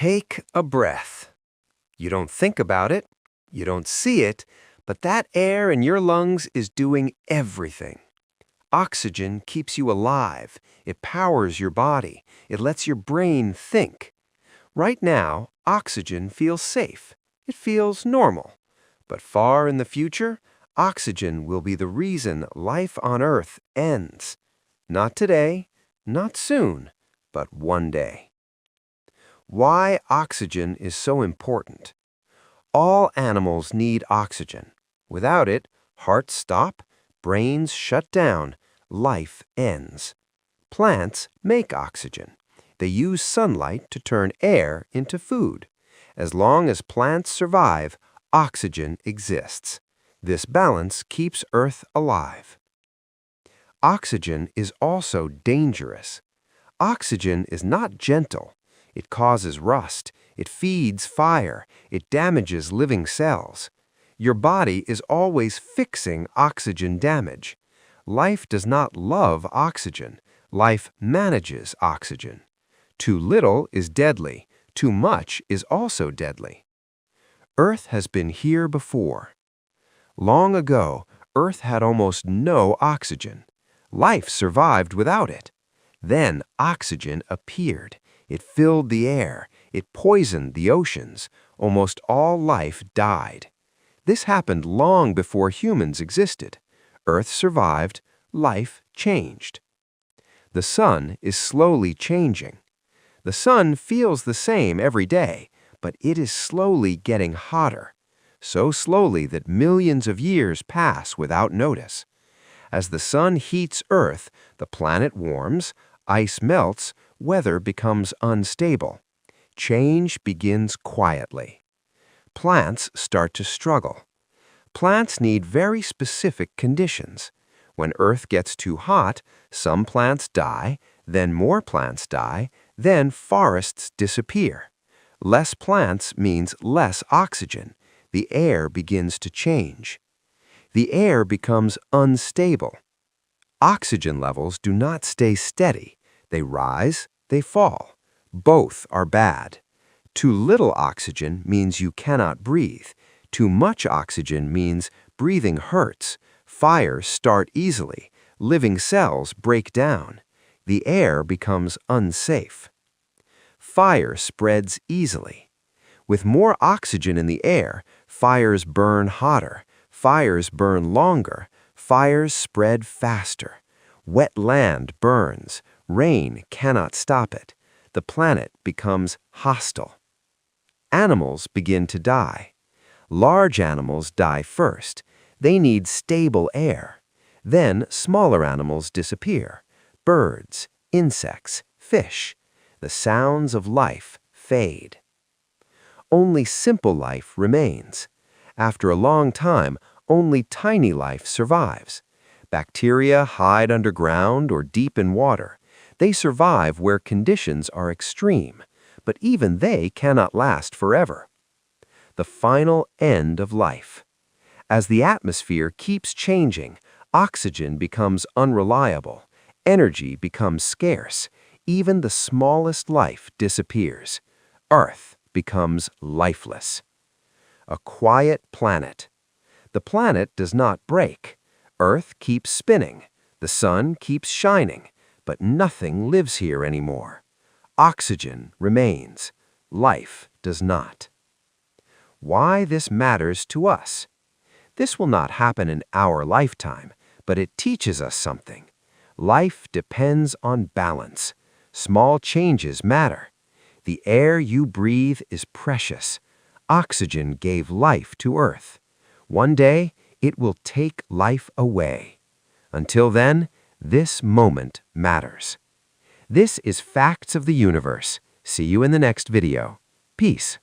Take a breath. You don't think about it, you don't see it, but that air in your lungs is doing everything. Oxygen keeps you alive. It powers your body. It lets your brain think. Right now, oxygen feels safe. It feels normal. But far in the future, oxygen will be the reason life on Earth ends. Not today, not soon, but one day. Why oxygen is so important. All animals need oxygen. Without it, hearts stop, brains shut down, life ends. Plants make oxygen. They use sunlight to turn air into food. As long as plants survive, oxygen exists. This balance keeps Earth alive. Oxygen is also dangerous. Oxygen is not gentle. It causes rust. It feeds fire. It damages living cells. Your body is always fixing oxygen damage. Life does not love oxygen. Life manages oxygen. Too little is deadly. Too much is also deadly. Earth has been here before. Long ago, Earth had almost no oxygen. Life survived without it. Then oxygen appeared. It filled the air. It poisoned the oceans. Almost all life died. This happened long before humans existed. Earth survived. Life changed. The sun is slowly changing. The sun feels the same every day, but it is slowly getting hotter. So slowly that millions of years pass without notice. As the sun heats Earth, the planet warms, ice melts, weather becomes unstable. Change begins quietly. Plants start to struggle. Plants need very specific conditions. When Earth gets too hot, some plants die, then more plants die, then forests disappear. Less plants means less oxygen. The air begins to change. The air becomes unstable. Oxygen levels do not stay steady. They rise, they fall. Both are bad. Too little oxygen means you cannot breathe. Too much oxygen means breathing hurts. Fires start easily. Living cells break down. The air becomes unsafe. Fire spreads easily. With more oxygen in the air, fires burn hotter. Fires burn longer. Fires spread faster. Wet land burns. Rain cannot stop it. The planet becomes hostile. Animals begin to die. Large animals die first. They need stable air. Then smaller animals disappear. Birds, insects, fish. The sounds of life fade. Only simple life remains. After a long time, only tiny life survives. Bacteria hide underground or deep in water. They survive where conditions are extreme, but even they cannot last forever. The final end of life. As the atmosphere keeps changing, oxygen becomes unreliable, energy becomes scarce, even the smallest life disappears. Earth becomes lifeless. A quiet planet. The planet does not break. Earth keeps spinning. The sun keeps shining. But nothing lives here anymore. Oxygen remains. Life does not. Why this matters to us? This will not happen in our lifetime, but it teaches us something. Life depends on balance. Small changes matter. The air you breathe is precious. Oxygen gave life to Earth. One day, it will take life away. Until then, this moment matters. This is Facts of the Universe. See you in the next video. Peace.